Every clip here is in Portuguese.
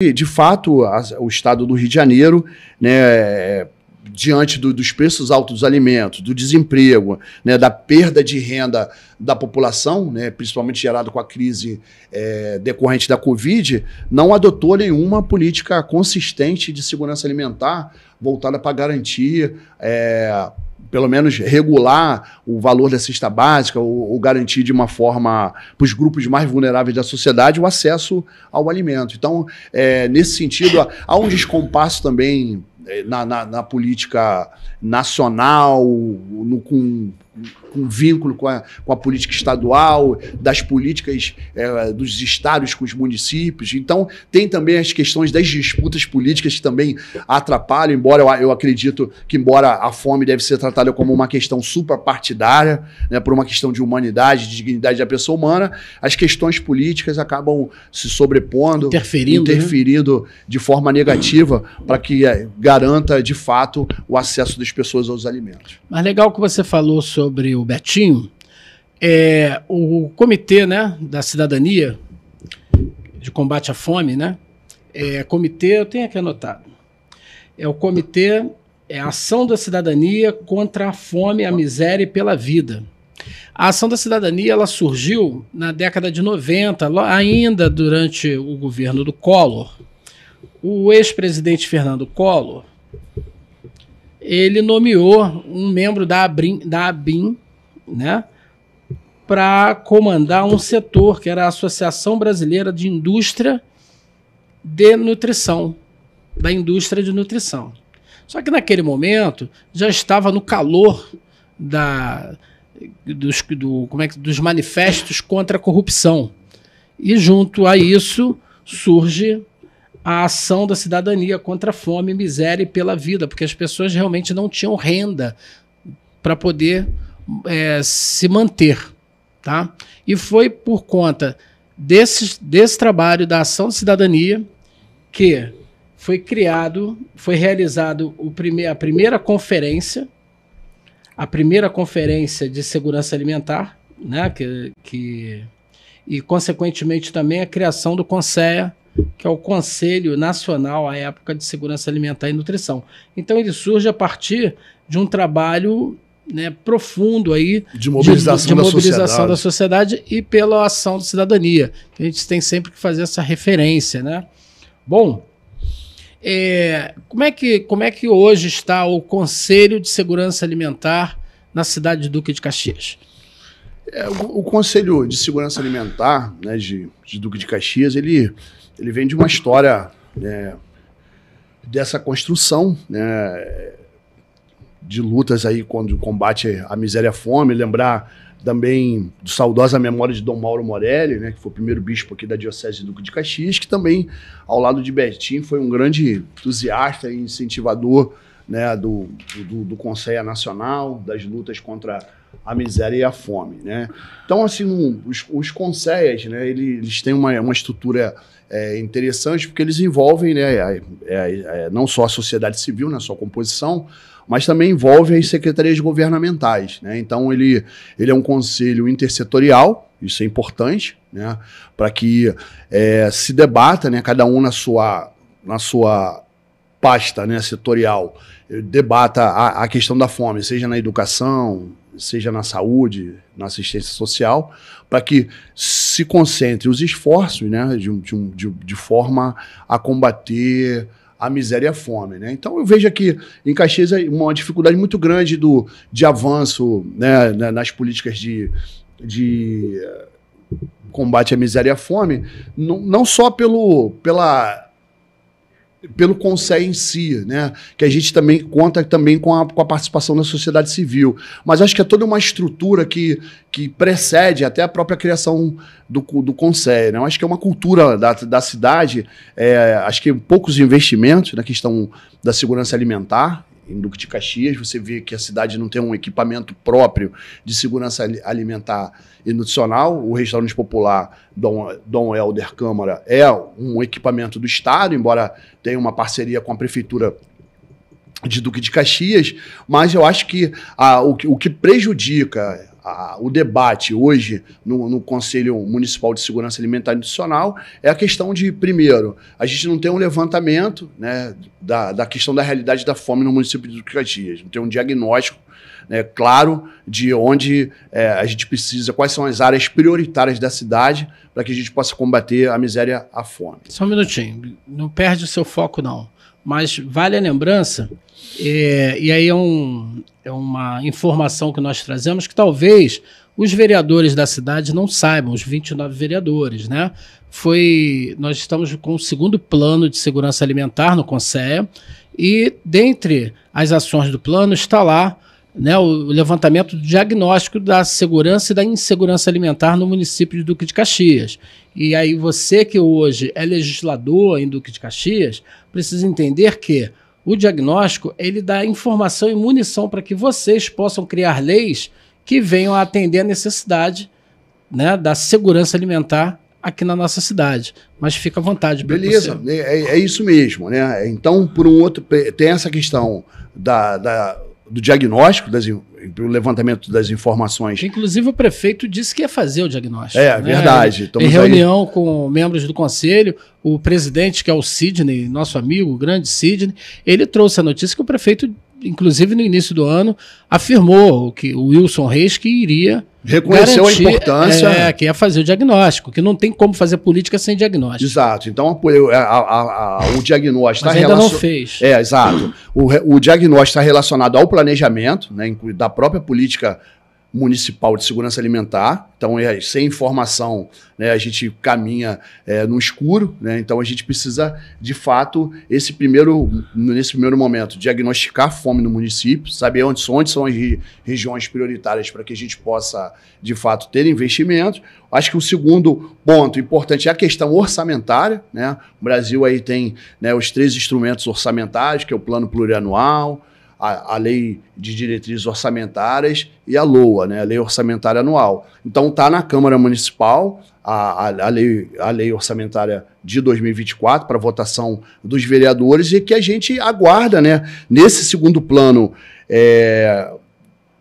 de fato, o estado do Rio de Janeiro, né, diante dos preços altos dos alimentos, do desemprego, né, da perda de renda da população, né, principalmente gerado com a crise decorrente da Covid, não adotou nenhuma política consistente de segurança alimentar voltada para garantir, pelo menos regular o valor da cesta básica ou garantir de uma forma para os grupos mais vulneráveis da sociedade o acesso ao alimento. Então, nesse sentido, há um descompasso também na política nacional, com vínculo com a política estadual, das políticas dos estados com os municípios. Então, tem também as questões das disputas políticas que também atrapalham, embora eu acredito que, embora a fome deve ser tratada como uma questão suprapartidária, né, por uma questão de humanidade, de dignidade da pessoa humana, as questões políticas acabam se sobrepondo, interferindo né? De forma negativa para que garanta, de fato, o acesso das pessoas aos alimentos. Mas legal que você falou sobre o Betinho, o Comitê, né, da Cidadania de Combate à Fome, né, comitê, eu tenho aqui anotado, o Comitê Ação da Cidadania contra a Fome, a Miséria e pela Vida. A Ação da Cidadania ela surgiu na década de 90, ainda durante o governo do Collor. O ex-presidente Fernando Collor, ele nomeou um membro da ABIN, né, para comandar um setor que era a Associação Brasileira de Indústria de Nutrição, da indústria de nutrição. Só que naquele momento já estava no calor dos manifestos contra a corrupção. E junto a isso surge a Ação da Cidadania contra a Fome, Miséria e pela Vida, porque as pessoas realmente não tinham renda para poder se manter. Tá? E foi por conta desse trabalho da Ação da Cidadania que foi realizado a primeira conferência de segurança alimentar, né, e consequentemente também a criação do CONSEA, que é o Conselho Nacional à época de Segurança Alimentar e Nutrição. Então ele surge a partir de um trabalho, né, profundo aí de mobilização da sociedade e pela ação da cidadania. A gente tem sempre que fazer essa referência, né? Bom, como é que hoje está o Conselho de Segurança Alimentar na cidade de Duque de Caxias? O Conselho de Segurança Alimentar, né, de Duque de Caxias, ele vem de uma história, né, dessa construção, né, de lutas aí contra o combate à miséria e à fome. Lembrar também do saudosa memória de Dom Mauro Morelli, né, que foi o primeiro bispo aqui da Diocese de Duque de Caxias, que também, ao lado de Betinho, foi um grande entusiasta e incentivador, né, do Conselho Nacional, das lutas contra a miséria e a fome, né? Então, assim, os conselhos, né, eles têm uma estrutura interessante, porque eles envolvem, né, não só a sociedade civil na sua composição, mas também envolve as secretarias governamentais, né? Então, ele é um conselho intersetorial, isso é importante, né, para que se debata, né, cada um na sua pasta, né, setorial, debata a questão da fome, seja na educação, seja na saúde, na assistência social, para que se concentre os esforços, né, de forma a combater a miséria e a fome, né? Então eu vejo aqui em Caxias uma dificuldade muito grande de avanço, né, nas políticas de combate à miséria e à fome, não só pelo Conselho em si, né? Que a gente também conta também com a participação da sociedade civil. Mas acho que é toda uma estrutura que precede até a própria criação do Conselho, né? Eu acho que é uma cultura da cidade, acho que poucos investimentos na questão da segurança alimentar. Em Duque de Caxias, você vê que a cidade não tem um equipamento próprio de segurança alimentar e nutricional. O restaurante popular Dom Helder Câmara é um equipamento do Estado, embora tenha uma parceria com a Prefeitura de Duque de Caxias, mas eu acho que o que prejudica o debate hoje no Conselho Municipal de Segurança Alimentar e Nutricional é a questão de, primeiro, a gente não tem um levantamento, né, da questão da realidade da fome no município de Duque de Caxias, não tem um diagnóstico, né, claro de onde a gente precisa, quais são as áreas prioritárias da cidade para que a gente possa combater a miséria, a fome. Só um minutinho, não perde o seu foco não, mas vale a lembrança, e aí é uma informação que nós trazemos que talvez os vereadores da cidade não saibam, os 29 vereadores, né? Nós estamos com o segundo plano de segurança alimentar no Conselho e dentre as ações do plano está lá, né, o levantamento do diagnóstico da segurança e da insegurança alimentar no município de Duque de Caxias. E aí você que hoje é legislador em Duque de Caxias, precisa entender que o diagnóstico ele dá informação e munição para que vocês possam criar leis que venham a atender a necessidade, né, da segurança alimentar aqui na nossa cidade. Mas fica à vontade. Beleza, é isso mesmo, né? Então, por um outro, tem essa questão do diagnóstico, do levantamento das informações. Inclusive o prefeito disse que ia fazer o diagnóstico. É, né? Verdade. Em reunião com membros do conselho, o presidente, que é o Sidney, nosso amigo, o grande Sidney, ele trouxe a notícia que o prefeito, inclusive no início do ano, afirmou que o Wilson Reis que iria reconheceu a importância. Que ia fazer o diagnóstico, que não tem como fazer política sem diagnóstico. Exato. Então, o diagnóstico está relacionado. Ainda não fez. Exato. O diagnóstico está relacionado ao planejamento, né, da própria política municipal de segurança alimentar. Então, sem informação, né, a gente caminha no escuro, né? Então a gente precisa, de fato, nesse primeiro momento, diagnosticar a fome no município, saber onde são as regiões prioritárias para que a gente possa, de fato, ter investimentos. Acho que o segundo ponto importante é a questão orçamentária, né? O Brasil aí tem, né, os 3 instrumentos orçamentários, que é o Plano Plurianual, a Lei de Diretrizes Orçamentárias e a LOA, né, a Lei Orçamentária Anual. Então está na Câmara Municipal a lei Orçamentária de 2024 para votação dos vereadores e que a gente aguarda, né, nesse segundo plano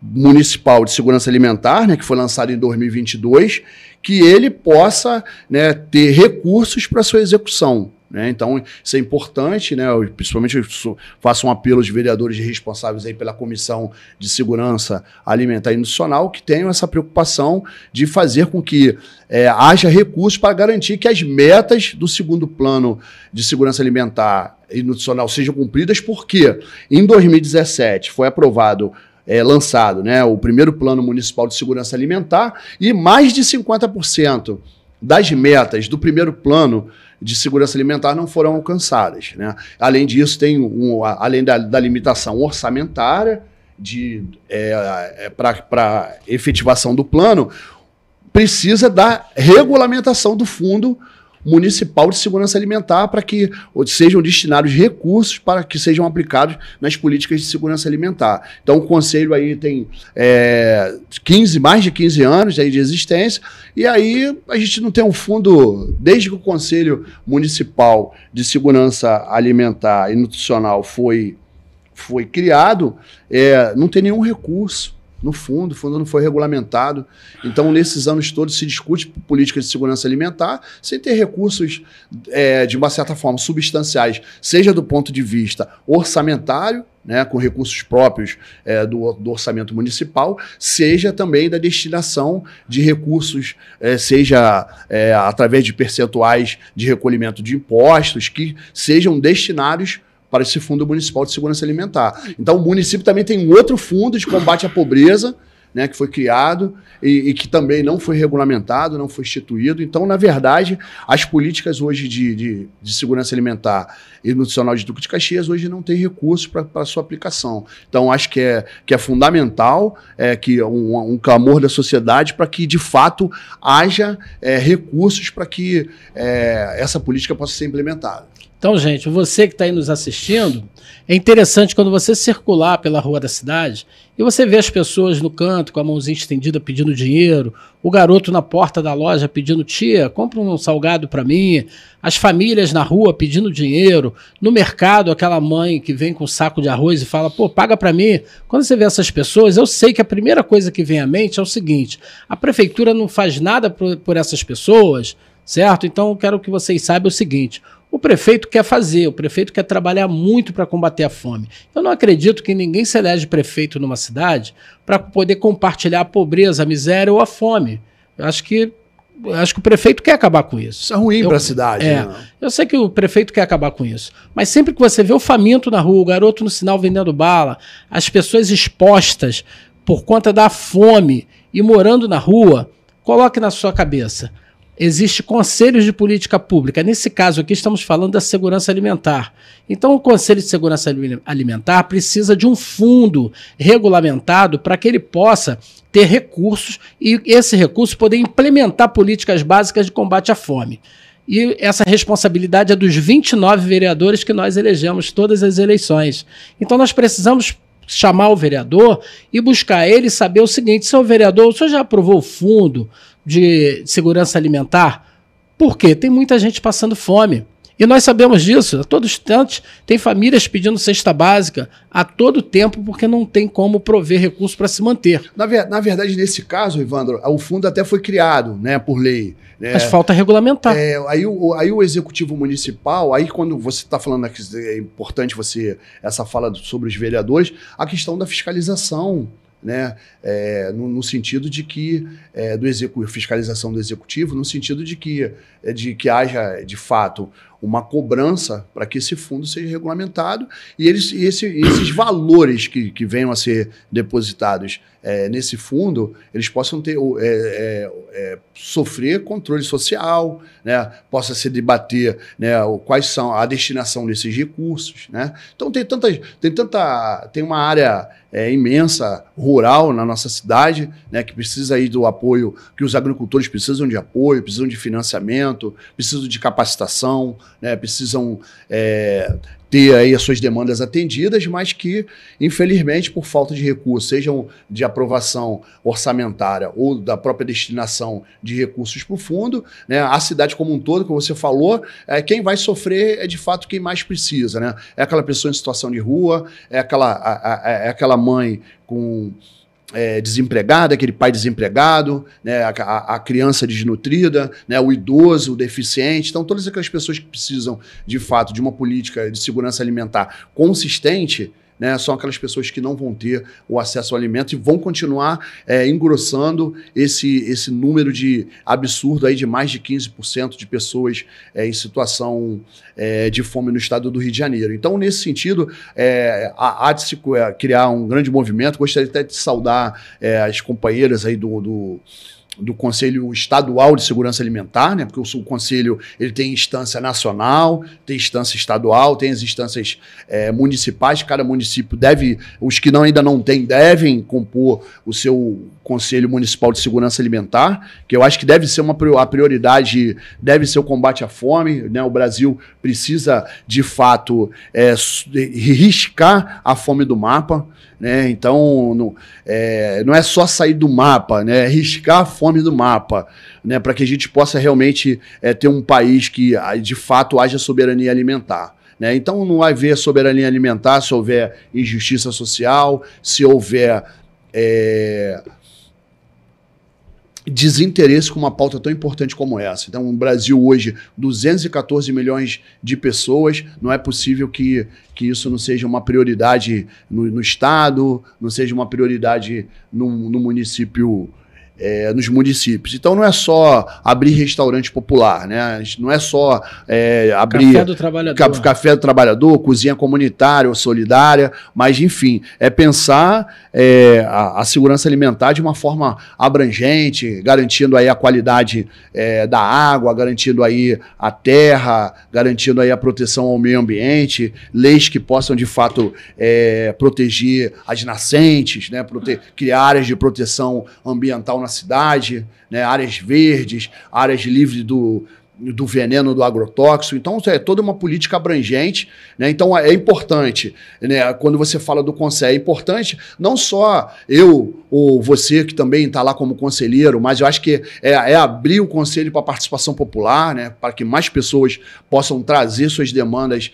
municipal de segurança alimentar, né, que foi lançado em 2022, que ele possa, né, ter recursos para sua execução. Né? Então, isso é importante, né? Principalmente eu faço um apelo aos vereadores responsáveis aí pela Comissão de Segurança Alimentar e Nutricional que tenham essa preocupação de fazer com que haja recursos para garantir que as metas do segundo plano de segurança alimentar e nutricional sejam cumpridas, porque em 2017 foi aprovado lançado, né, o primeiro Plano Municipal de Segurança Alimentar e mais de 50% das metas do primeiro plano de segurança alimentar não foram alcançadas, né? Além disso, tem além da limitação orçamentária para efetivação do plano, precisa da regulamentação do Fundo Municipal de Segurança Alimentar para que sejam destinados recursos para que sejam aplicados nas políticas de segurança alimentar. Então, o Conselho aí tem mais de 15 anos aí de existência e aí a gente não tem um fundo, desde que o Conselho Municipal de Segurança Alimentar e Nutricional foi criado, não tem nenhum recurso. No fundo, o fundo não foi regulamentado. Então, nesses anos todos, se discute política de segurança alimentar sem ter recursos, de uma certa forma, substanciais, seja do ponto de vista orçamentário, né, com recursos próprios do orçamento municipal, seja também da destinação de recursos, seja através de percentuais de recolhimento de impostos, que sejam destinados para esse Fundo Municipal de Segurança Alimentar. Então, o município também tem um outro fundo de combate à pobreza, né, que foi criado e que também não foi regulamentado, não foi instituído. Então, na verdade, as políticas hoje de segurança alimentar e nutricional de Duque de Caxias hoje não têm recursos para sua aplicação. Então, acho que é fundamental que um clamor da sociedade para que, de fato, haja recursos para que essa política possa ser implementada. Então, gente, você que está aí nos assistindo, é interessante quando você circular pela rua da cidade e você vê as pessoas no canto com a mãozinha estendida pedindo dinheiro, o garoto na porta da loja pedindo: tia, compra um salgado para mim, as famílias na rua pedindo dinheiro, no mercado aquela mãe que vem com um saco de arroz e fala: pô, paga para mim. Quando você vê essas pessoas, eu sei que a primeira coisa que vem à mente é o seguinte: a prefeitura não faz nada por essas pessoas, certo? Então eu quero que vocês saibam o seguinte: o prefeito quer fazer, o prefeito quer trabalhar muito para combater a fome. Eu não acredito que ninguém se elege prefeito numa cidade para poder compartilhar a pobreza, a miséria ou a fome. Eu acho que o prefeito quer acabar com isso. Isso é ruim para a cidade. Né? Eu sei que o prefeito quer acabar com isso. Mas sempre que você vê o faminto na rua, o garoto no sinal vendendo bala, as pessoas expostas por conta da fome e morando na rua, coloque na sua cabeça: existe conselhos de política pública. Nesse caso aqui estamos falando da segurança alimentar. Então o Conselho de Segurança Alimentar precisa de um fundo regulamentado para que ele possa ter recursos e esse recurso poder implementar políticas básicas de combate à fome. E essa responsabilidade é dos 29 vereadores que nós elegemos todas as eleições. Então nós precisamos chamar o vereador e buscar ele saber o seguinte: senhor vereador, o senhor já aprovou o fundo de segurança alimentar? Por quê? Tem muita gente passando fome. E nós sabemos disso. A todo instante tem famílias pedindo cesta básica a todo tempo porque não tem como prover recursos para se manter. Na verdade, nesse caso, Evandro, o fundo até foi criado, né, por lei. Mas falta regulamentar. Aí o executivo municipal, aí quando você está falando aqui, é importante essa fala sobre os vereadores, a questão da fiscalização, né, no sentido de que fiscalização do executivo, no sentido de que haja de fato uma cobrança para que esse fundo seja regulamentado e esses valores que venham a ser depositados nesse fundo, eles possam sofrer controle social, né, possa se debater, né, quais são a destinação desses recursos, né? Então tem uma área imensa rural na nossa cidade, né, que precisa aí do apoio, que os agricultores precisam de apoio, precisam de financiamento, precisam de capacitação, né, precisam ter aí as suas demandas atendidas, mas que, infelizmente, por falta de recursos, sejam de aprovação orçamentária ou da própria destinação de recursos para o fundo, né, a cidade como um todo, como você falou, quem vai sofrer é de fato quem mais precisa, né? É aquela pessoa em situação de rua, é aquela mãe com desempregado, aquele pai desempregado, né, a criança desnutrida, né, o idoso, o deficiente. Então, todas aquelas pessoas que precisam, de fato, de uma política de segurança alimentar consistente, né, são aquelas pessoas que não vão ter o acesso ao alimento e vão continuar engrossando esse número absurdo aí de mais de 15% de pessoas em situação de fome no estado do Rio de Janeiro. Então, nesse sentido, há de se criar um grande movimento. Gostaria até de saudar as companheiras aí do Conselho Estadual de Segurança Alimentar, né? Porque o Conselho ele tem instância nacional, tem instância estadual, tem as instâncias municipais. Cada município os que ainda não têm, devem compor o seu Conselho Municipal de Segurança Alimentar, que eu acho que deve ser a prioridade, deve ser o combate à fome, né? O Brasil precisa, de fato, riscar a fome do mapa, né? Então, não é só sair do mapa, né? É riscar a fome do mapa, né? Para que a gente possa realmente ter um país que, de fato, haja soberania alimentar. Né? Então, não vai haver soberania alimentar se houver injustiça social, se houver desinteresse com uma pauta tão importante como essa. Então, no Brasil hoje, 214 milhões de pessoas, não é possível que isso não seja uma prioridade no Estado, não seja uma prioridade no município, nos municípios. Então não é só abrir restaurante popular, né? Não é só abrir café do trabalhador, cozinha comunitária ou solidária, mas enfim, é pensar a segurança alimentar de uma forma abrangente, garantindo aí a qualidade da água, garantindo aí a terra, garantindo aí a proteção ao meio ambiente, leis que possam de fato proteger as nascentes, né? Criar áreas de proteção ambiental na cidade, né, áreas verdes, áreas livres do veneno do agrotóxico. Então, é toda uma política abrangente, né? Então, é importante, né, quando você fala do conselho, é importante não só eu ou você que também está lá como conselheiro, mas eu acho que é abrir o conselho para a participação popular, né, para que mais pessoas possam trazer suas demandas,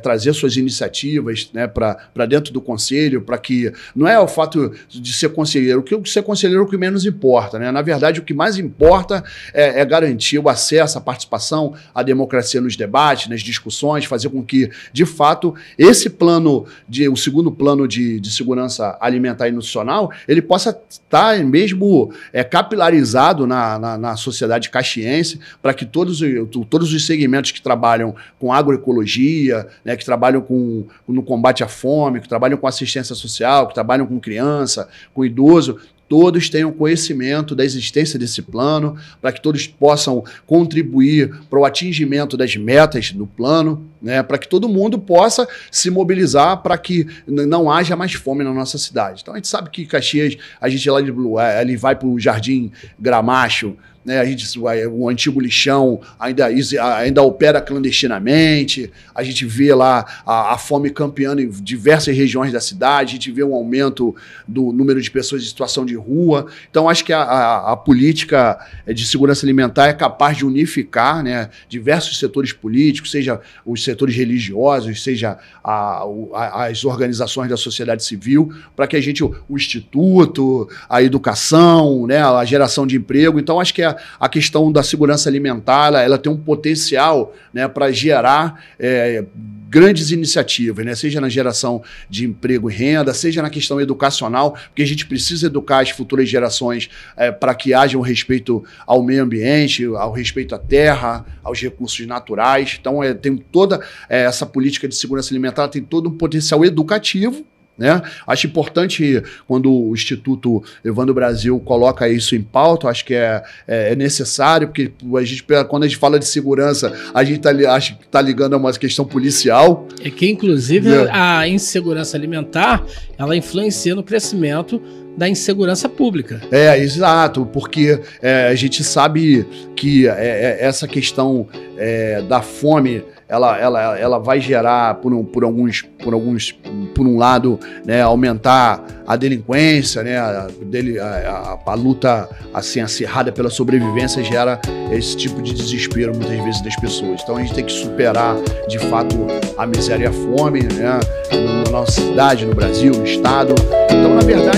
trazer suas iniciativas, né, para dentro do conselho, para que não é o fato de ser conselheiro, que ser conselheiro é o que menos importa, né? Na verdade, o que mais importa é garantir o acesso, a participação, a democracia nos debates, nas discussões, fazer com que, de fato, esse plano, o segundo plano de segurança alimentar e nutricional, ele possa estar mesmo capilarizado na sociedade caxiense, para que todos os segmentos que trabalham com agroecologia, né, que trabalham no combate à fome, que trabalham com assistência social, que trabalham com criança, com idoso, todos tenham conhecimento da existência desse plano, para que todos possam contribuir para o atingimento das metas do plano, né, para que todo mundo possa se mobilizar para que não haja mais fome na nossa cidade. Então a gente sabe que Caxias, a gente lá ele vai para o Jardim Gramacho, né, o antigo lixão ainda opera clandestinamente, a gente vê lá a fome campeando em diversas regiões da cidade, a gente vê um aumento do número de pessoas em situação de rua. Então, acho que a política de segurança alimentar é capaz de unificar, né, diversos setores políticos, seja os setores religiosos, seja as organizações da sociedade civil, para que o Instituto, a educação, né, a geração de emprego. Então, acho que a questão da segurança alimentar, ela tem um potencial, né, para gerar grandes iniciativas, né, seja na geração de emprego e renda, seja na questão educacional, porque a gente precisa educar as futuras gerações para que haja um respeito ao meio ambiente, ao respeito à terra, aos recursos naturais. Então, tem toda essa política de segurança alimentar, tem todo um potencial educativo, né? Acho importante quando o Instituto Evandro Brasil coloca isso em pauta, acho que é necessário, porque quando a gente fala de segurança, a gente tá ligando a uma questão policial. É que, inclusive, a insegurança alimentar, ela influencia no crescimento da insegurança pública. Exato, porque a gente sabe que essa questão da fome, ela vai gerar, por um lado, né, aumentar a delinquência, né, a luta assim, acirrada pela sobrevivência gera esse tipo de desespero muitas vezes das pessoas. Então a gente tem que superar de fato a miséria e a fome, né, na nossa cidade, no Brasil, no estado. Então, na verdade,